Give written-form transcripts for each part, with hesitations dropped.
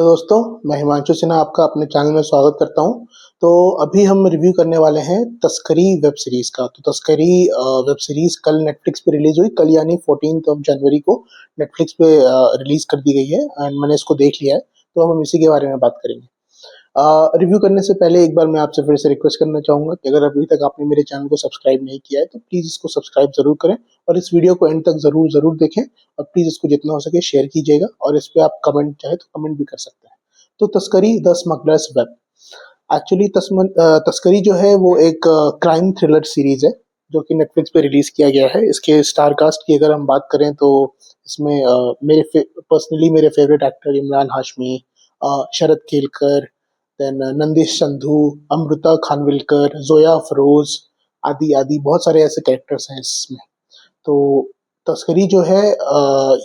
Hello दोस्तों, मैं हिमांशु सिन्हा आपका अपने चैनल में स्वागत करता हूँ। तो अभी हम रिव्यू करने वाले हैं तस्करी वेब सीरीज़ का। तो तस्करी वेब सीरीज़ कल नेटफ्लिक्स पे रिलीज़ हुई। कल यानी 14th ऑफ जनवरी को नेटफ्लिक्स पे रिलीज़ कर दी गई है एंड मैंने इसको देख लिया है। तो अब हम इसी के बारे में बात करेंगे। रिव्यू करने से पहले एक बार मैं आपसे फिर से रिक्वेस्ट करना चाहूँगा कि अगर अभी तक आपने मेरे चैनल को सब्सक्राइब नहीं किया है तो प्लीज़ इसको सब्सक्राइब ज़रूर करें और इस वीडियो को एंड तक ज़रूर देखें और प्लीज़ इसको जितना हो सके शेयर कीजिएगा और इस पे आप कमेंट चाहे तो कमेंट भी कर सकते हैं। तो तस्करी द स्मगलर्स वेब एक्चुअली तस्करी जो है वो एक क्राइम थ्रिलर सीरीज़ है जो कि नेटफ्लिक्स पे रिलीज़ किया गया है। इसके स्टार कास्ट की अगर हम बात करें तो इसमें पर्सनली मेरे favourite actor Imran Hashmi, Sharad Kelkar, then Nandish Sandhu, Amruta Khanvilkar, Zoya Afroz आदि बहुत सारे ऐसे कैरेक्टर्स हैं इसमें। तो तस्करी जो है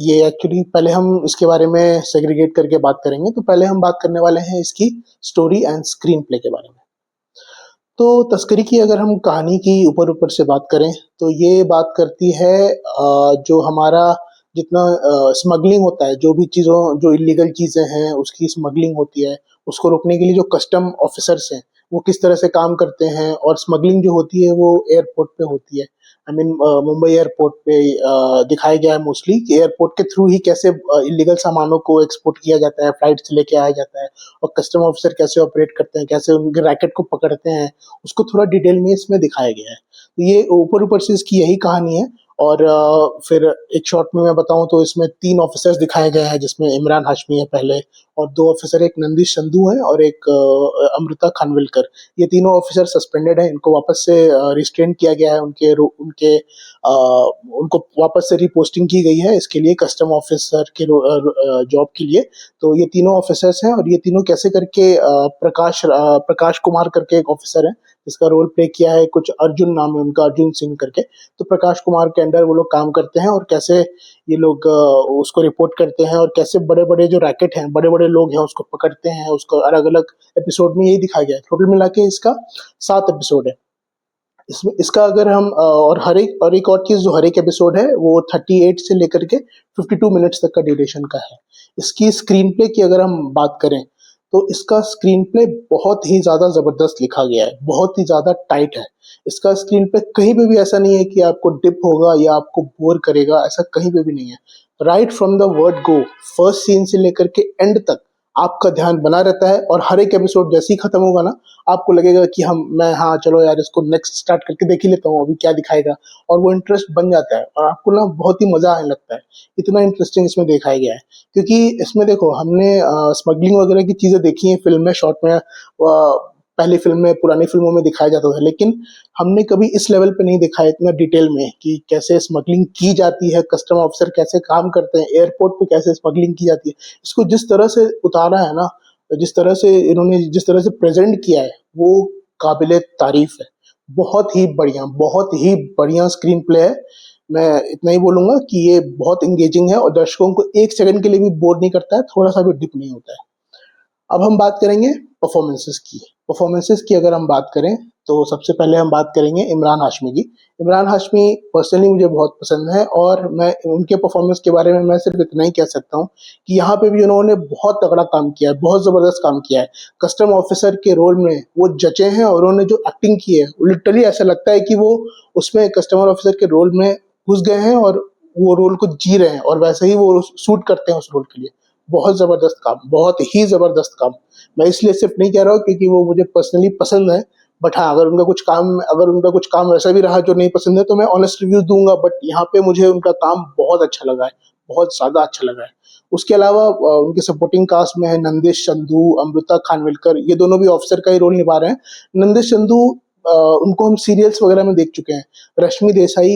ये एक्चुअली पहले हम इसके बारे में सेग्रीगेट करके बात करेंगे। तो पहले हम बात करने वाले हैं इसकी स्टोरी एंड स्क्रीन प्ले के बारे में। तो तस्करी की अगर हम कहानी की ऊपर से बात करें तो ये बात करती है जो हमारा जितना स्मगलिंग होता है, जो भी चीज़ों जो इलीगल चीज़ें हैं उसकी स्मगलिंग होती है, उसको रोकने के लिए जो कस्टम ऑफिसर्स हैं वो किस तरह से काम करते हैं। और स्मगलिंग जो होती है वो एयरपोर्ट पे होती है। आई मीन मुंबई एयरपोर्ट पे दिखाया गया है मोस्टली कि एयरपोर्ट के थ्रू ही कैसे इलीगल सामानों को एक्सपोर्ट किया जाता है, फ्लाइट से लेके आया जाता है और कस्टम ऑफिसर कैसे ऑपरेट करते हैं, कैसे उनके रैकेट को पकड़ते हैं, उसको थोड़ा डिटेल में इसमें दिखाया गया है। तो ये ऊपर से इसकी यही कहानी है। और फिर एक शॉर्ट में मैं बताऊं तो इसमें 3 ऑफिसर्स दिखाए गए हैं जिसमें इमरान हाशमी है पहले और 2 ऑफिसर, एक नंदिश संधू है और एक अमृता खानविलकर। ये तीनों ऑफिसर सस्पेंडेड है, इनको वापस से रिस्ट्रेन किया गया है, उनको वापस से रिपोस्टिंग की गई है इसके लिए कस्टम ऑफिसर के जॉब के लिए। तो ये तीनों ऑफिसर्स हैं और ये तीनों कैसे करके प्रकाश कुमार करके एक ऑफिसर है जिसका रोल प्ले किया है, कुछ अर्जुन नाम है उनका, अर्जुन सिंह करके। तो प्रकाश कुमार के अंडर वो लोग काम करते हैं और कैसे ये लोग उसको रिपोर्ट करते हैं और कैसे बड़े बड़े जो रैकेट हैं, बड़े बड़े लोग हैं उसको पकड़ते हैं। उसको अलग अलग एपिसोड में यही दिखाया गया है। टोटल मिला के इसका 7 एपिसोड है। इसमें इसका अगर हम और एक और चीज, जो हर एक एपिसोड है वो 38 से लेकर के 52 मिनट्स तक का ड्यूरेशन का है। इसकी स्क्रीन प्ले की अगर हम बात करें तो इसका स्क्रीन प्ले बहुत ही ज्यादा जबरदस्त लिखा गया है, बहुत ही ज्यादा टाइट है। इसका स्क्रीन प्ले कहीं पे भी ऐसा नहीं है कि आपको डिप होगा या आपको बोर करेगा, ऐसा कहीं पे भी नहीं है। Right from the word go, first scene से लेकर के एंड तक आपका ध्यान बना रहता है और हर एक एपिसोड जैसे ही खत्म होगा ना, आपको लगेगा कि हाँ चलो यार इसको नेक्स्ट स्टार्ट करके देख ही लेता हूँ, अभी क्या दिखाएगा। और वो इंटरेस्ट बन जाता है और आपको ना बहुत ही मजा आने लगता है। इतना इंटरेस्टिंग इसमें दिखाया गया है क्योंकि इसमें देखो, हमने स्मगलिंग वगैरह की चीजें देखी हैं फिल्म में, शॉर्ट में, पहली फिल्म में, पुरानी फिल्मों में दिखाया जाता था, लेकिन हमने कभी इस लेवल पे नहीं दिखाया इतना डिटेल में कि कैसे स्मगलिंग की जाती है, कस्टम ऑफिसर कैसे काम करते हैं, एयरपोर्ट पे कैसे स्मगलिंग की जाती है। इसको जिस तरह से उतारा है ना, जिस तरह से इन्होंने जिस तरह से प्रेजेंट किया है वो काबिले तारीफ है। बहुत ही बढ़िया स्क्रीन प्ले है। मैं इतना ही बोलूंगा कि ये बहुत इंगेजिंग है और दर्शकों को एक सेकंड के लिए भी बोर नहीं करता है, थोड़ा सा भी डिप नहीं होता है। अब हम बात करेंगे परफॉर्मेंसेस की अगर हम बात करें तो सबसे पहले हम बात करेंगे इमरान हाशमी की। इमरान हाशमी पर्सनली मुझे बहुत पसंद है और मैं उनके परफॉर्मेंस के बारे में मैं सिर्फ इतना ही कह सकता हूँ कि यहाँ पे भी उन्होंने बहुत तगड़ा काम किया है, बहुत जबरदस्त काम किया है। कस्टम ऑफिसर के रोल में वो जचे हैं और उन्होंने जो एक्टिंग की है लिटरली ऐसा लगता है कि वो उसमें कस्टमर ऑफिसर के रोल में घुस गए हैं और वो रोल को जी रहे हैं और वैसे ही वो सूट करते हैं उस रोल के लिए। बहुत जबरदस्त काम, बहुत ही जबरदस्त काम। मैं इसलिए सिर्फ नहीं कह रहा हूँ क्योंकि वो मुझे पर्सनली पसंद है, बट हाँ, अगर उनका कुछ काम वैसा भी रहा जो नहीं पसंद है तो मैं ऑनेस्ट रिव्यू दूंगा। बट यहाँ पे मुझे उनका काम बहुत अच्छा लगा है, बहुत ज्यादा अच्छा लगा है। उसके अलावा उनके सपोर्टिंग कास्ट में है नंदिश संधू, अमृता खानविलकर, ये दोनों भी ऑफिसर का ही रोल निभा रहे हैं। नंदिश संधू उनको हम सीरियल्स वगैरह में देख चुके हैं। रश्मि देसाई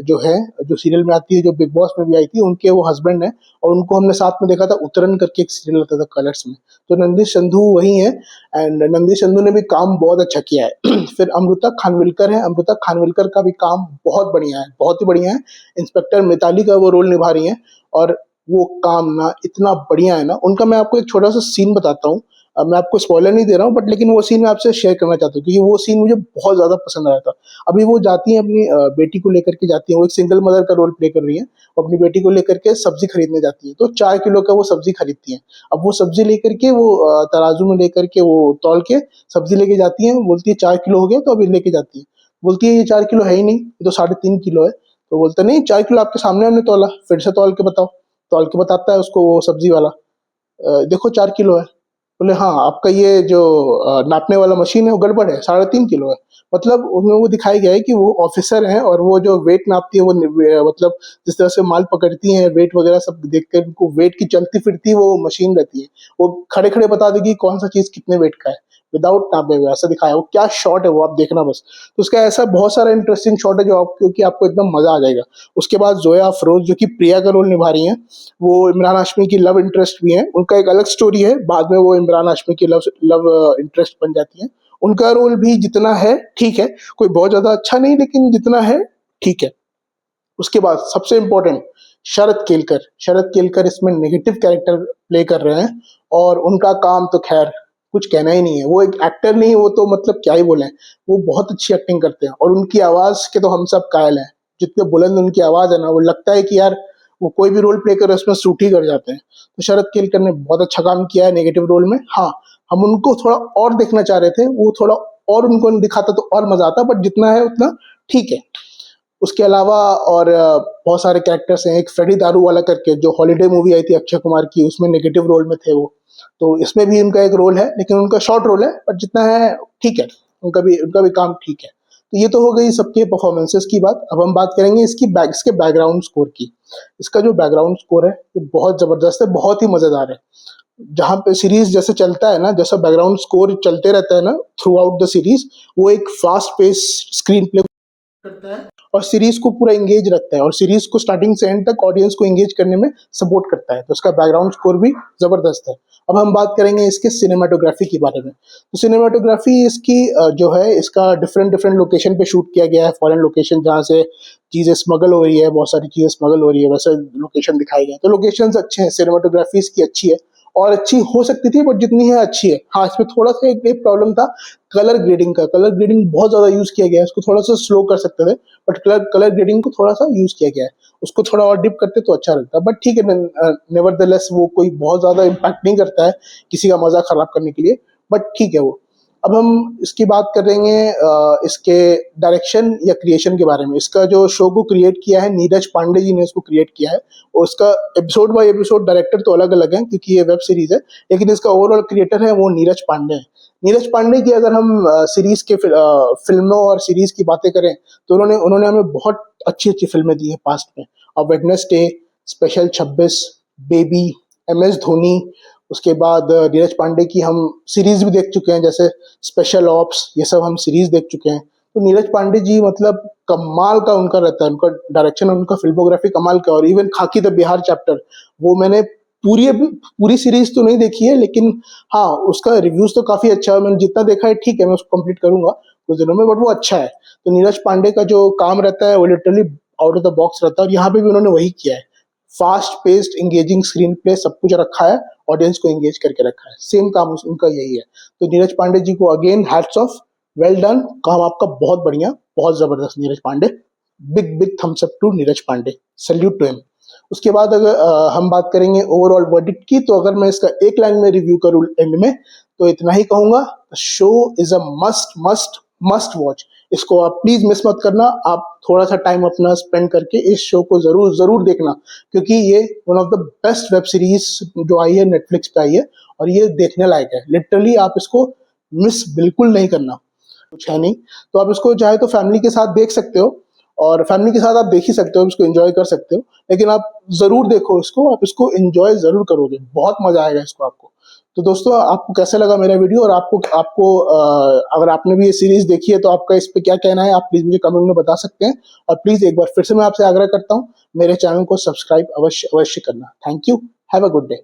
जो है, जो सीरियल में आती है, जो बिग बॉस में भी आई थी, उनके वो हस्बैंड है और उनको हमने साथ में देखा था उतरन करके एक सीरियल आता था कलर्स में। तो नंदिश संधू वही है एंड नंदिश संधू ने भी काम बहुत अच्छा किया है। फिर अमृता खानविलकर है, अमृता खानविलकर का भी काम बहुत बढ़िया है, बहुत ही बढ़िया है। इंस्पेक्टर मिताली का वो रोल निभा रही है और वो काम ना इतना बढ़िया है ना उनका। मैं आपको एक छोटा सा सीन बताता हूँ। मैं आपको स्पॉइलर नहीं दे रहा हूँ, बट लेकिन वो सीन मैं आपसे शेयर करना चाहता हूँ क्योंकि वो सीन मुझे बहुत ज़्यादा पसंद आया था। अभी वो जाती हैं अपनी बेटी को लेकर के जाती हैं, वो एक सिंगल मदर का रोल प्ले कर रही हैं, वो अपनी बेटी को लेकर के सब्जी खरीदने जाती हैं, तो 4 किलो का वो सब्जी खरीदती हैं। अब वो सब्जी लेकर के वो तराजू में लेकर के वो तौल के सब्जी लेके जाती हैं, बोलती है 4 किलो हो गया, तो अभी लेके जाती है। बोलती है ये 4 किलो है ही नहीं, ये तो 3.5 किलो है। तो बोलता नहीं 4 किलो आपके सामने हमने तौला, फिर से तौल के बताओ। तौल के बताता है उसको वो सब्जी वाला, देखो 4 किलो है। बोले हाँ आपका ये जो नापने वाला मशीन है वो गड़बड़ है, 3.5 किलो है। मतलब उसमें वो दिखाया गया है कि वो ऑफिसर हैं और वो जो वेट नापती है वो मतलब जिस तरह से माल पकड़ती हैं, वेट वगैरह सब देख कर उनको वेट की चलती फिरती वो मशीन रहती है, वो खड़े खड़े बता देगी कौन सा चीज कितने वेट का है, विदाउट नापे हुए ऐसा दिखाया। वो क्या शॉट है वो आप देखना बस। तो उसका ऐसा बहुत सारा इंटरेस्टिंग शॉट है जो आपको कि आपको एकदम मजा आ जाएगा। उसके बाद जोया अफरोज जो कि प्रिया का रोल निभा रही हैं, वो इमरान हाशमी की लव इंटरेस्ट भी हैं, उनका एक अलग स्टोरी है, बाद में वो इमरान हाशमी की लव लव इंटरेस्ट बन जाती हैं। उनका रोल भी जितना है ठीक है, कोई बहुत ज्यादा अच्छा नहीं, लेकिन जितना है ठीक है। उसके बाद सबसे इम्पोर्टेंट शरद केलकर इसमें नेगेटिव कैरेक्टर प्ले कर रहे हैं, और उनका काम तो खैर कुछ कहना ही नहीं है। वो एक एक्टर नहीं, वो तो मतलब क्या ही बोले, वो बहुत अच्छी एक्टिंग करते हैं और उनकी आवाज के तो हम सब कायल हैं। जितने बुलंद उनकी आवाज है ना, वो लगता है कि यार वो कोई भी रोल प्ले करे उसमें सूट ही कर जाते हैं। तो शरद केलकर ने बहुत अच्छा काम किया है नेगेटिव रोल में। हाँ, हम उनको थोड़ा और देखना चाह रहे थे, वो थोड़ा और उनको दिखाता तो और मजा आता, बट जितना है उतना ठीक है। उसके अलावा और बहुत सारे कैरेक्टर्स हैं। एक फ्रेडी दारूवाला करके जो हॉलीडे मूवी आई थी अक्षय कुमार की, उसमें नेगेटिव रोल में थे वो, तो इसमें भी उनका एक रोल है, लेकिन उनका शॉर्ट रोल है, पर जितना है ठीक है, उनका भी काम ठीक है। तो ये तो हो गई सबके परफॉर्मेंसेस की बात। अब हम बात करेंगे इसके बैकग्राउंड स्कोर की। इसका जो बैकग्राउंड स्कोर है ये बहुत जबरदस्त है, बहुत ही मजेदार है। जहाँ पे सीरीज जैसे चलता है ना, जैसा बैकग्राउंड स्कोर चलते रहता है ना थ्रू आउट द सीरीज, वो एक फास्ट पेस स्क्रीन प्ले करता है और सीरीज को पूरा एंगेज रखता है, और सीरीज को स्टार्टिंग से एंड तक ऑडियंस को एंगेज करने में सपोर्ट करता है। तो उसका बैकग्राउंड स्कोर भी जबरदस्त है। अब हम बात करेंगे इसके सिनेमाटोग्राफी के बारे में। तो सिनेमाटोग्राफी इसकी जो है, इसका डिफरेंट डिफरेंट लोकेशन पे शूट किया गया है, फॉरेन लोकेशन जहाँ से चीजें स्मगल हो रही है, बहुत सारी चीजें स्मगल हो रही है, वैसे लोकेशन दिखाए गए। तो लोकेशन अच्छे हैं, सिनेमाटोग्राफी इसकी अच्छी है, और अच्छी हो सकती थी, बट जितनी है अच्छी है। हाँ, इसमें थोड़ा सा एक प्रॉब्लम था कलर ग्रेडिंग का। कलर ग्रेडिंग बहुत ज्यादा यूज किया गया है, इसको थोड़ा सा स्लो कर सकते थे, बट कलर ग्रेडिंग को थोड़ा सा यूज किया गया है। उसको थोड़ा और डिप करते तो अच्छा लगता, बट ठीक है, नेवरदलेस वो कोई बहुत ज्यादा इम्पैक्ट नहीं करता है किसी का मजा खराब करने के लिए, बट ठीक है वो। अब हम इसकी बात करेंगे इसके डायरेक्शन या क्रिएशन के बारे में। इसका जो शो को क्रिएट किया है, नीरज पांडे जी ने इसको क्रिएट किया है, और इसका एपिसोड बाय एपिसोड डायरेक्टर तो अलग अलग हैं क्योंकि ये वेब सीरीज है, लेकिन इसका ओवरऑल क्रिएटर है वो नीरज पांडे है। नीरज पांडे की अगर हम सीरीज के फिल्मों और सीरीज की बातें करें, तो उन्होंने उन्होंने हमें बहुत अच्छी अच्छी फिल्में दी है पास्ट में। अब Wednesday, special 26, baby, MS Dhoni, उसके बाद नीरज पांडे की हम सीरीज भी देख चुके हैं, जैसे स्पेशल ऑप्स, ये सब हम सीरीज देख चुके हैं। तो नीरज पांडे जी मतलब कमाल का उनका रहता है, उनका डायरेक्शन, उनका फिल्मोग्राफी कमाल का। और इवन खाकी द बिहार चैप्टर, वो मैंने पूरी पूरी सीरीज तो नहीं देखी है, लेकिन हाँ उसका रिव्यूज तो काफी अच्छा है। मैंने जितना देखा है ठीक है, मैं उसको कंप्लीट करूंगा कुछ दिनों में, बट वो अच्छा है। तो नीरज पांडे का जो काम रहता है वो literally out of the box रहता है, और यहाँ पे भी उन्होंने वही किया है। Fast paced engaging screen play सब कुछ रखा है, ऑडियंस को एंगेज करके रखा है। सेम काम उनका यही है। तो नीरज पांडे जी को again hats off, well done, काम आपका बहुत बढ़िया, बहुत जबरदस्त Neeraj Pandey. Big big thumbs up to Neeraj Pandey, salute to him. उसके बाद अगर हम बात करेंगे ओवरऑल वर्डिक्ट की, तो अगर मैं इसका एक लाइन में रिव्यू करूं एंड में, तो इतना ही कहूंगा, show is a must must must watch. इसको आप प्लीज मिस मत करना। आप थोड़ा सा टाइम अपना स्पेंड करके इस शो को जरूर जरूर देखना, क्योंकि ये one of the best web series जो आई है, नेटफ्लिक्स पे आई है, और ये देखने लायक है। लिटरली आप इसको मिस बिल्कुल नहीं करना, कुछ है नहीं। तो आप इसको चाहे तो फैमिली के साथ देख सकते हो, और फैमिली के साथ आप देख ही सकते हो, इसको एंजॉय कर सकते हो, लेकिन आप जरूर देखो इसको, आप इसको एंजॉय जरूर करोगे, बहुत मजा आएगा इसको आपको। तो दोस्तों, आपको कैसा लगा मेरा वीडियो, और आपको आपको अगर आपने भी ये सीरीज देखी है तो आपका इस पे क्या कहना है, आप प्लीज मुझे कमेंट में बता सकते हैं। और प्लीज एक बार फिर से मैं आपसे आग्रह करता हूँ, मेरे चैनल को सब्सक्राइब अवश्य अवश्य करना। Thank you, have a good day.